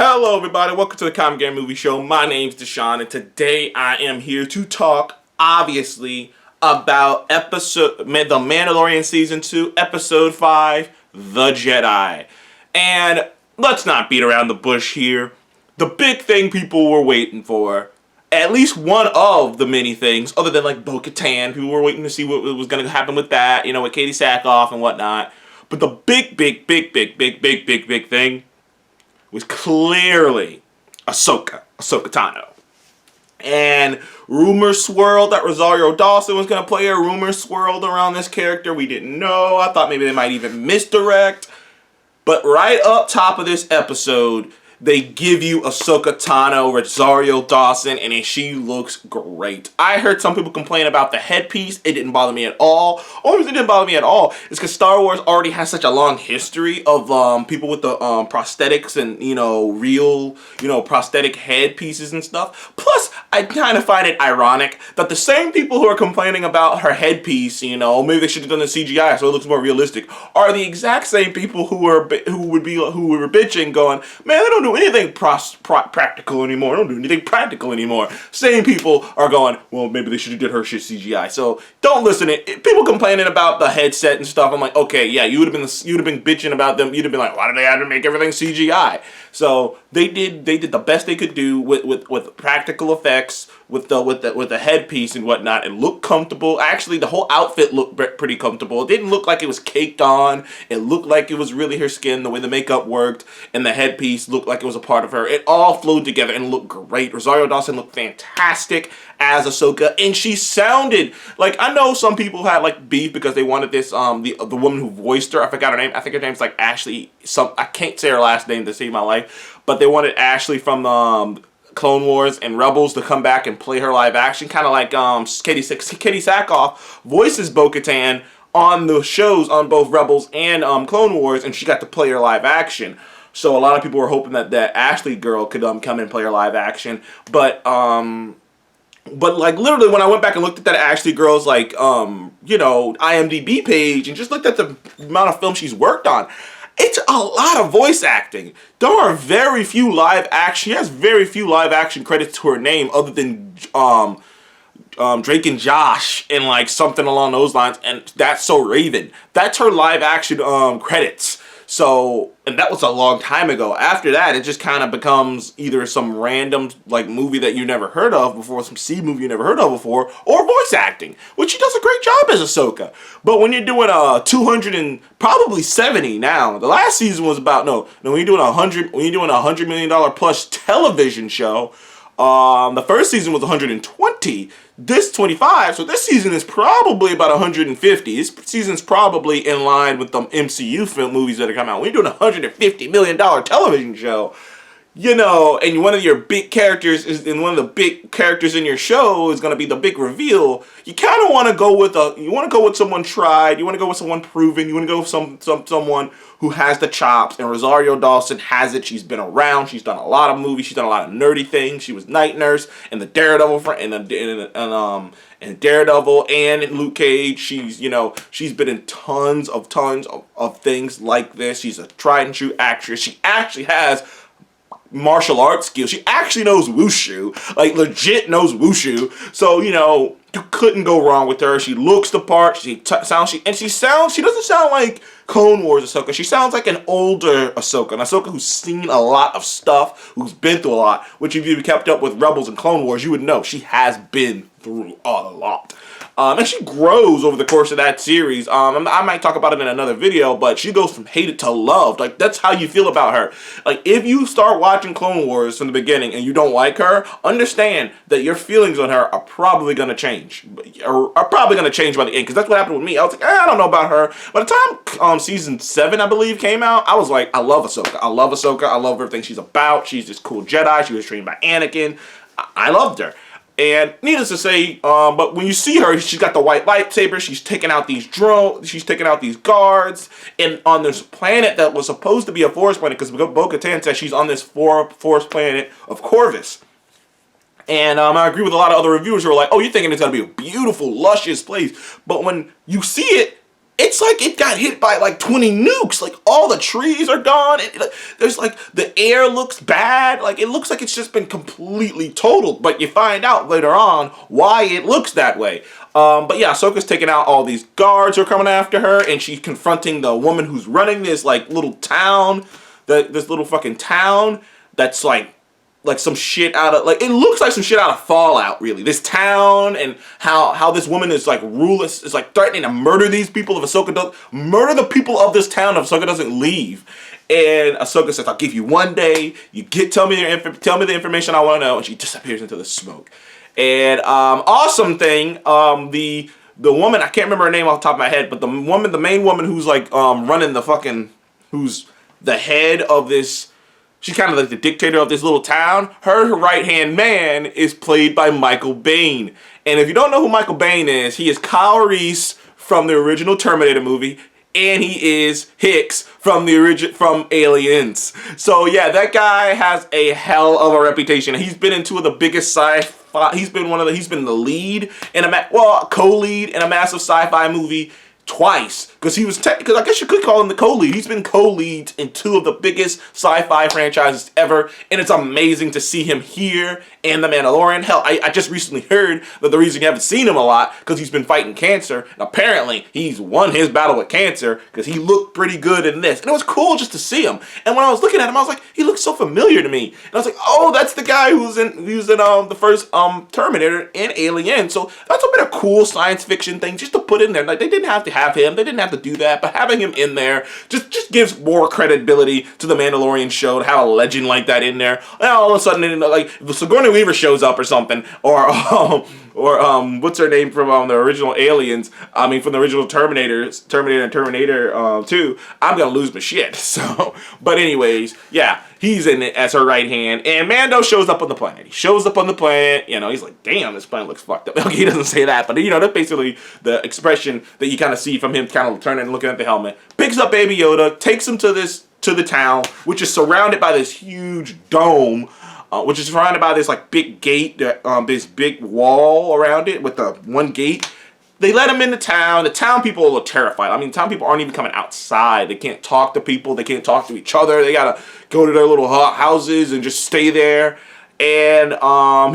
Hello everybody, welcome to the Comic Game Movie Show. My name's Deshaun and today I am here to talk, obviously, about The Mandalorian Season 2, Episode 5, The Jedi. And let's not beat around the bush here. The big thing people were waiting for, at least one of the many things, other than like Bo-Katan, people were waiting to see what was going to happen with that, with Katie Sackhoff and whatnot. But the big thing was clearly Ahsoka Tano. And rumors swirled that Rosario Dawson was going to play her. Rumors swirled around this character. We didn't know. I thought maybe they might even misdirect. But right up top of this episode, they give you Ahsoka Tano, Rosario Dawson, and she looks great. I heard some people complain about the headpiece. It didn't bother me at all. Only reason it didn't bother me at all is because Star Wars already has such a long history of people with the prosthetics and, real, prosthetic headpieces and stuff. Plus, I kind of find it ironic that the same people who are complaining about her headpiece, maybe they should have done the CGI so it looks more realistic, are the exact same people who were bitching, going, man, they don't do anything practical anymore. They don't do anything practical anymore. Same people are going, well, maybe they should have did her shit CGI. So don't listen to it. People complaining about the headset and stuff. I'm like, okay, yeah, you would have been bitching about them. You'd have been like, why do they have to make everything CGI? So they did the best they could do with practical effects, with the headpiece and whatnot. It looked comfortable. Actually, the whole outfit looked pretty comfortable. It didn't look like it was caked on. It looked like it was really her skin, the way the makeup worked, and the headpiece looked like it was a part of her. It all flowed together and looked great. Rosario Dawson looked fantastic as Ahsoka, and she sounded like, I know some people had like beef because they wanted this the woman who voiced her. I forgot her name. I think her name's like Ashley. I can't say her last name to save my life, but they wanted Ashley from Clone Wars and Rebels to come back and play her live action, kind of like Katie Sackhoff voices Bo-Katan on the shows on both Rebels and Clone Wars, and she got to play her live action. So a lot of people were hoping that Ashley girl could come in and play her live action, but like literally when I went back and looked at that Ashley girl's like IMDb page and just looked at the amount of film she's worked on, it's a lot of voice acting. There are very few live action. She has very few live action credits to her name, other than Drake and Josh and like something along those lines. And That's So Raven. That's her live action credits. So, and that was a long time ago. After that, it just kind of becomes either some random like movie that you never heard of before, some C movie you never heard of before, or voice acting, which she does a great job as Ahsoka. But when you're doing 200 and probably 70 now, the last season was about when you're doing $100 million plus television show. The first season was 120, this 25, so this season is probably about 150. This season's probably in line with the MCU film movies that are coming out. When you're doing a $150 million television show, and one of your big characters one of the big characters in your show is going to be the big reveal, you kind of want to go with someone tried, you want to go with someone proven, you want to go with someone who has the chops, and Rosario Dawson has it. She's been around, she's done a lot of movies, she's done a lot of nerdy things. She was Night Nurse in the Daredevil and Daredevil and in Luke Cage. She's been in tons of things like this. She's a tried and true actress. She actually has martial arts skills. She actually knows wushu, like legit knows wushu. So you couldn't go wrong with her. She looks the part. She doesn't sound like Clone Wars Ahsoka. She sounds like an older Ahsoka, an Ahsoka who's seen a lot of stuff, who's been through a lot. Which if you kept up with Rebels and Clone Wars, you would know she has been through a lot. And she grows over the course of that series. I might talk about it in another video, but she goes from hated to loved. Like, that's how you feel about her. Like, if you start watching Clone Wars from the beginning and you don't like her, understand that your feelings on her are probably going to change. Are probably going to change by the end, because that's what happened with me. I was like, I don't know about her. By the time season 7, I believe, came out, I was like, I love Ahsoka. I love Ahsoka. I love everything she's about. She's this cool Jedi. She was trained by Anakin. I loved her. And needless to say, but when you see her, she's got the white lightsaber. She's taking out these drones. She's taking out these guards. And on this planet that was supposed to be a forest planet, because Bo-Katan says she's on this forest planet of Corvus. And I agree with a lot of other reviewers who are like, oh, you're thinking it's going to be a beautiful, luscious place. But when you see it, it's like it got hit by like 20 nukes. Like all the trees are gone. There's like the air looks bad. Like it looks like it's just been completely totaled. But you find out later on why it looks that way. But yeah, Ahsoka's taking out all these guards who are coming after her, and she's confronting the woman who's running this like little town, this little fucking town that's like some shit out of, like, it looks like some shit out of Fallout, really. This town, and how this woman is like ruthless, is like threatening to murder these people if Ahsoka doesn't murder the people of this town if Ahsoka doesn't leave. And Ahsoka says, "I'll give you one day. You tell me the information I want to know," and she disappears into the smoke. And awesome thing, the woman, I can't remember her name off the top of my head, but the main woman who's like running the fucking, who's the head of this. She's kind of like the dictator of this little town. Her right-hand man is played by Michael Biehn. And if you don't know who Michael Biehn is, he is Kyle Reese from the original Terminator movie, and he is Hicks from from Aliens. So yeah, that guy has a hell of a reputation. He's been in two of the biggest sci-fi. He's been the lead in co-lead in a massive sci-fi movie twice, because I guess you could call him the co-lead. He's been co-leads in two of the biggest sci-fi franchises ever, and it's amazing to see him here in The Mandalorian. Hell, I just recently heard that the reason you haven't seen him a lot because he's been fighting cancer, and apparently he's won his battle with cancer because he looked pretty good in this, and it was cool just to see him. And when I was looking at him, I was like, he looks so familiar to me, and I was like, oh, that's the guy who's in the first Terminator and Alien. So that's been a cool science fiction thing just to put in there. Like, they didn't have to have him, they didn't have to do that, but having him in there just gives more credibility to the Mandalorian show to have a legend like that in there. And all of a sudden, like, if Sigourney Weaver shows up or something, or what's her name from the original Aliens? I mean, from the original Terminator and Terminator 2. I'm gonna lose my shit. So, but anyways, yeah, he's in it as her right hand, and Mando shows up on the planet. He shows up on the planet. You know, he's like, "Damn, this planet looks fucked up." Okay, he doesn't say that, but you know, that's basically the expression that you kind of see from him, kind of turning and looking at the helmet. Picks up Baby Yoda, takes him to the town, which is surrounded by this huge dome. Which is surrounded by this like big gate, this big wall around it with the one gate. They let him into town. The town people are terrified. I mean, town people aren't even coming outside. They can't talk to people. They can't talk to each other. They gotta go to their little houses and just stay there. And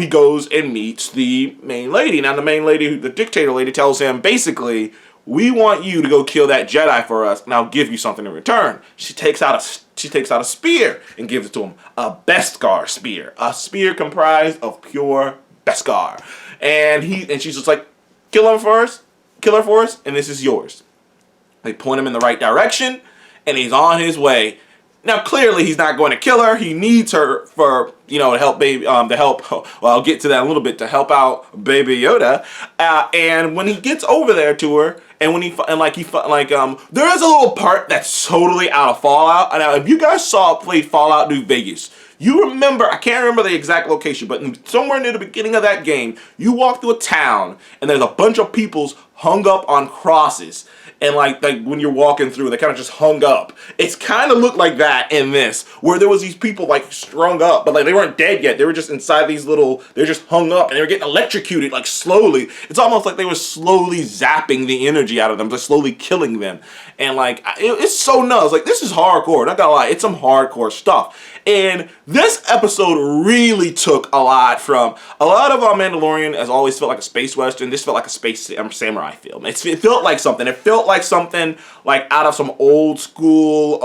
he goes and meets the main lady. Now the main lady, the dictator lady, tells him basically, "We want you to go kill that Jedi for us, and I'll give you something in return." She takes out a spear and gives it to him. A Beskar spear. A spear comprised of pure Beskar. And she's just like, kill her for us, and this is yours. They point him in the right direction, and he's on his way. Now, clearly, he's not going to kill her. He needs her for, to help I'll get to that in a little bit, to help out Baby Yoda. And when he gets over there to her, and there is a little part that's totally out of Fallout. Now, if you guys played Fallout New Vegas, you remember, I can't remember the exact location, but somewhere near the beginning of that game, you walk through a town, and there's a bunch of peoples hung up on crosses. And like when you're walking through, they kind of just hung up. It's kind of looked like that in this, where there was these people like strung up, but like they weren't dead yet. They were just inside these they're just hung up, and they were getting electrocuted like slowly. It's almost like they were slowly zapping the energy out of them, just slowly killing them. And like, it's so nuts. Like, this is hardcore. Not gonna lie, it's some hardcore stuff. And this episode really took a lot from a lot of Mandalorian. Has always felt like a space western. This felt like a space samurai film. It felt like something. It felt like something like out of some old school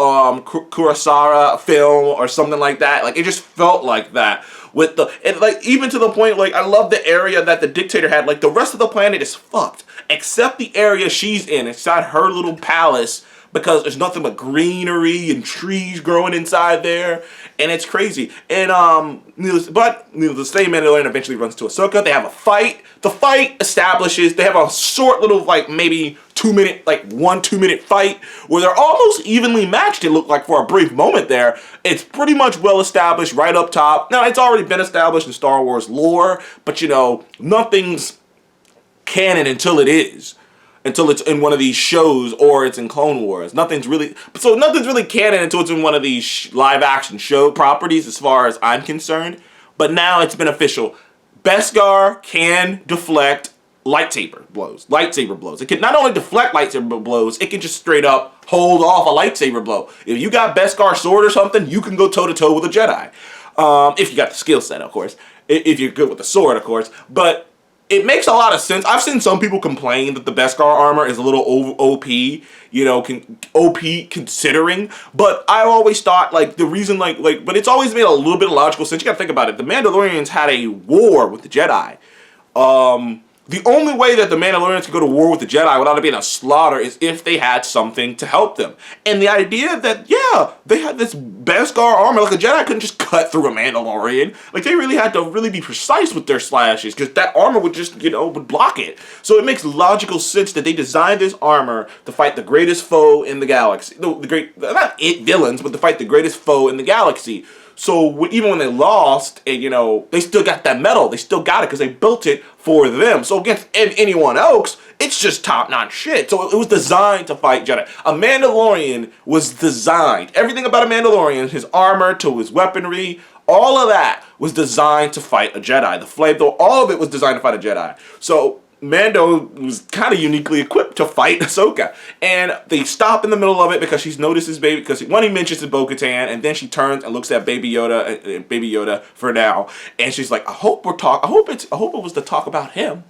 Kurosawa film or something like that. Like, it just felt like that. Even to the point, like, I love the area that the dictator had. Like, the rest of the planet is fucked, except the area she's in. It's not her little palace, because there's nothing but greenery and trees growing inside there, and it's crazy. And the same Mandalorian eventually runs to Ahsoka. They have a fight. The fight establishes, they have a short little, like, maybe 2 minute, like 1-2 minute fight where they're almost evenly matched, it looked like, for a brief moment there. It's pretty much well established right up top. Now, it's already been established in Star Wars lore, but nothing's canon until it is. Until it's in one of these shows or it's in Clone Wars. Nothing's really canon until it's in one of these live action show properties, as far as I'm concerned. But now it's been official. Beskar can deflect lightsaber blows. Lightsaber blows. It can not only deflect lightsaber blows, it can just straight up hold off a lightsaber blow. If you got Beskar sword or something, you can go toe to toe with a Jedi. If you got the skill set, of course. If you're good with the sword, of course. But it makes a lot of sense. I've seen some people complain that the Beskar armor is a little OP, OP considering. But I always thought, like, the reason, but it's always made a little bit of logical sense. You gotta think about it. The Mandalorians had a war with the Jedi. The only way that the Mandalorians could go to war with the Jedi without it being a slaughter is if they had something to help them. And the idea that, yeah, they had this Beskar armor, like a Jedi couldn't just cut through a Mandalorian. Like, they really had to really be precise with their slashes, because that armor would just, would block it. So it makes logical sense that they designed this armor to fight the greatest foe in the galaxy. Not villains, but to fight the greatest foe in the galaxy. So even when they lost, and they still got that medal. They still got it because they built it for them. So against anyone else, it's just top-notch shit. So it was designed to fight Jedi. A Mandalorian was designed. Everything about a Mandalorian, his armor to his weaponry, all of that was designed to fight a Jedi. The flamethrower, all of it was designed to fight a Jedi. So Mando was kind of uniquely equipped to fight Ahsoka. And they stop in the middle of it because she's noticed his baby, because one, he mentions Bo-Katan, and then she turns and looks at Baby Yoda for now. And she's like, I hope it was to talk about him.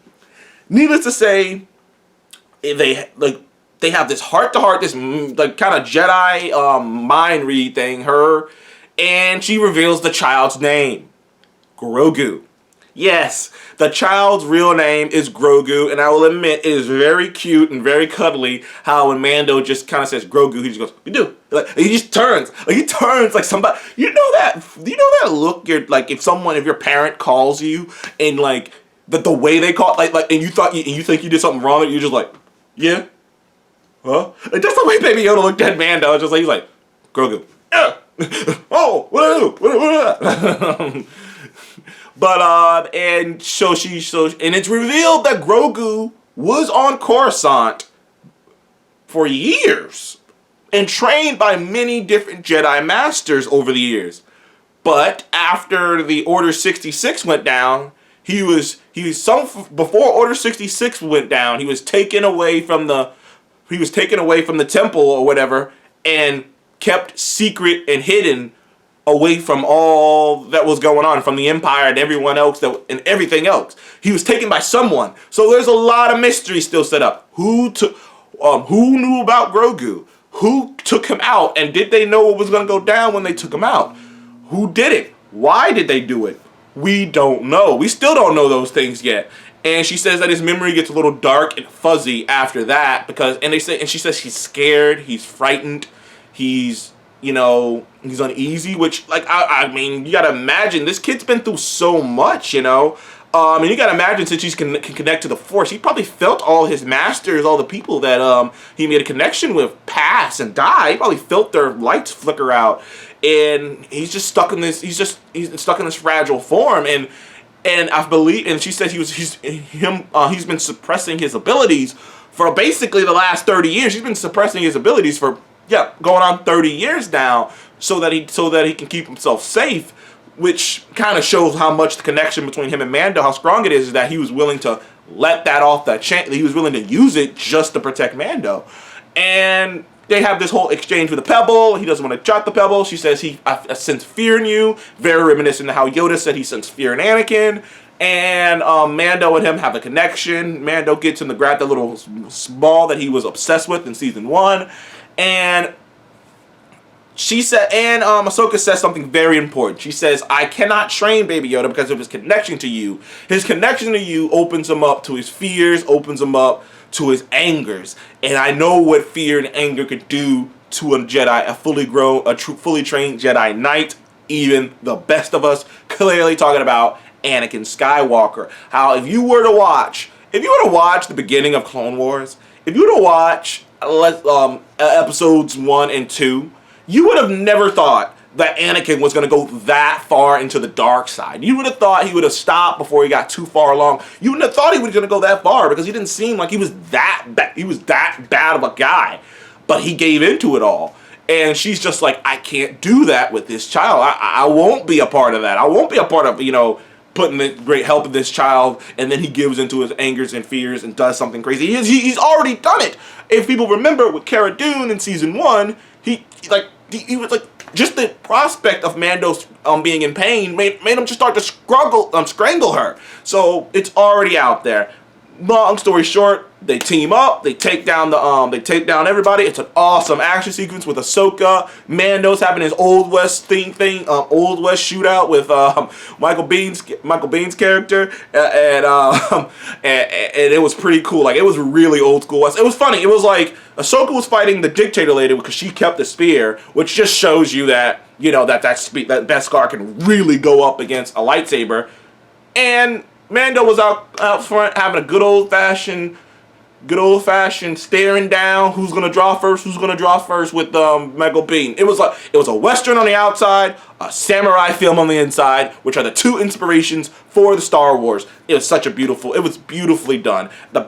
Needless to say, they have this heart-to-heart, this like kind of Jedi mind read thing, and she reveals the child's name, Grogu. Yes, the child's real name is Grogu, and I will admit it is very cute and very cuddly how when Mando just kind of says Grogu, he just goes, "You do." Like, he just turns. Like, he turns like somebody. You know that look? You're like, if your parent calls you and like the way they call it, like and you think you did something wrong, and you're just like, yeah, huh? Like, that's the way Baby Yoda looked at Mando. Just like he's like, Grogu. Yeah. Oh, what do I do? What? But and it's revealed that Grogu was on Coruscant for years and trained by many different Jedi Masters over the years. But after the Order 66 went down, before Order 66 went down, he was taken away from the temple or whatever and kept secret and hidden away from all that was going on, from the Empire and everyone else and everything else. He was taken by someone. So there's a lot of mystery still set up. Who knew about Grogu? Who took him out? And did they know what was going to go down when they took him out? Who did it? Why did they do it? We don't know. We still don't know those things yet. And she says that his memory gets a little dark and fuzzy after that and she says he's scared, he's frightened, he's uneasy, which, like, I mean, you gotta imagine, this kid's been through so much, and you gotta imagine, since he can connect to the Force, he probably felt all his masters, all the people that he made a connection with pass and die. He probably felt their lights flicker out, and he's stuck in this fragile form, and I believe, and she said he's been suppressing his abilities for basically the last 30 years. He's been suppressing his abilities for going on 30 years now, so that he can keep himself safe, which kind of shows how much the connection between him and Mando, how strong it is that he was willing to let that off the chain. He was willing to use it just to protect Mando. And they have this whole exchange with the pebble. He doesn't want to drop the pebble. She says, I sense fear in you. Very reminiscent to how Yoda said he sensed fear in Anakin. And Mando and him have a connection. Mando gets him to grab that little ball that he was obsessed with in season 1. And she said, and Ahsoka says something very important. She says, I cannot train Baby Yoda because of his connection to you. His connection to you opens him up to his fears, opens him up to his angers. And I know what fear and anger could do to a Jedi, a fully trained Jedi Knight, even the best of us, clearly talking about Anakin Skywalker. How if you were to watch the beginning of Clone Wars, if you were to watch episodes 1 and 2, you would have never thought that Anakin was going to go that far into the dark side. You would have thought he would have stopped before he got too far along. You wouldn't have thought he was going to go that far, because he didn't seem like he was that bad of a guy. But he gave into it all. And she's just like, I can't do that with this child. I won't be a part of that. I won't be a part of, putting the great help of this child, and then he gives into his angers and fears and does something crazy. He's already done it. If people remember with Cara Dune in season 1, he was like, just the prospect of Mando being in pain made him just start to strangle her. So it's already out there. Long story short, they team up, they take down everybody. It's an awesome action sequence with Ahsoka. Mando's having his Old West Old West shootout with Michael Biehn's character, and it was pretty cool. Like, it was really old school West. It was funny. It was like Ahsoka was fighting the dictator lady because she kept the spear, which just shows you that that Beskar can really go up against a lightsaber, and Mando was out front having a good old fashioned staring down. Who's gonna draw first? With Michael Biehn. It was a Western on the outside, a samurai film on the inside, which are the two inspirations for the Star Wars. It was beautifully done. The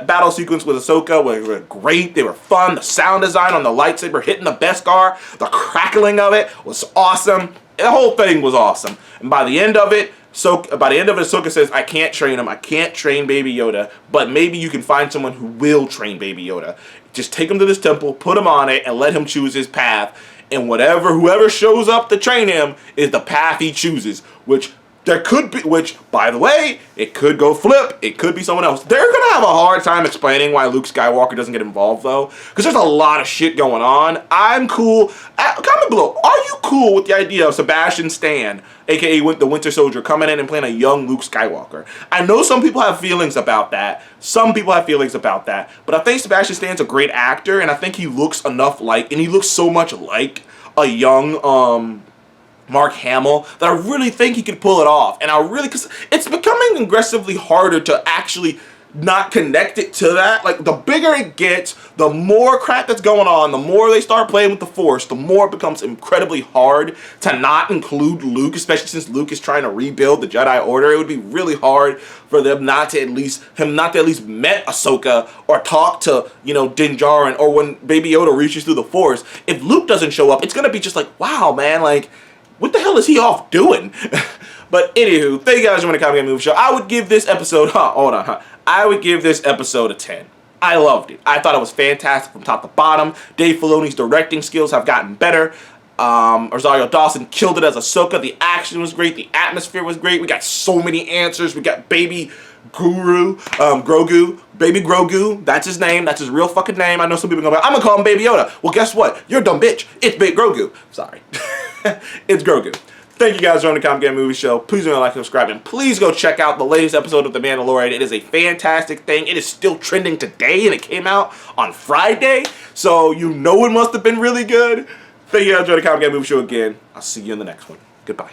battle sequence with Ahsoka were great. They were fun. The sound design on the lightsaber hitting the Beskar, the crackling of it was awesome. The whole thing was awesome. And by the end of it, Ahsoka says, I can't train him. I can't train Baby Yoda, but maybe you can find someone who will train Baby Yoda. Just take him to this temple, put him on it, and let him choose his path. And whoever shows up to train him is the path he chooses, which, by the way, it could go flip. It could be someone else. They're going to have a hard time explaining why Luke Skywalker doesn't get involved, though, because there's a lot of shit going on. I'm cool. Comment below. Are you cool with the idea of Sebastian Stan, a.k.a. the Winter Soldier, coming in and playing a young Luke Skywalker? I know some people have feelings about that. But I think Sebastian Stan's a great actor, and I think he looks so much like a young, Mark Hamill, that I really think he could pull it off. And because it's becoming aggressively harder to actually not connect it to that. Like, the bigger it gets, the more crap that's going on, the more they start playing with the Force, the more it becomes incredibly hard to not include Luke, especially since Luke is trying to rebuild the Jedi Order. It would be really hard for them not to at least met Ahsoka or talk to, Din Djarin, or when Baby Yoda reaches through the Force. If Luke doesn't show up, it's gonna be just like, wow, man, like, what the hell is he off doing? But anywho, thank you guys for watching the Comic Game Movie Show. I would give this episode, I would give this episode a 10. I loved it. I thought it was fantastic from top to bottom. Dave Filoni's directing skills have gotten better. Rosario Dawson killed it as Ahsoka. The action was great. The atmosphere was great. We got so many answers. We got Baby Grogu. Baby Grogu. That's his name. That's his real fucking name. I know some people are going to be like, I'm going to call him Baby Yoda. Well, guess what? You're a dumb bitch. It's Baby Grogu. Sorry. It's Grogu. Thank you guys for watching the Comic Game Movie Show. Please don't like and subscribe, and please go check out the latest episode of The Mandalorian. It is a fantastic thing. It is still trending today, and it came out on Friday, so it must have been really good. Thank you guys for watching the Comic Game Movie Show again. I'll see you in the next one. Goodbye.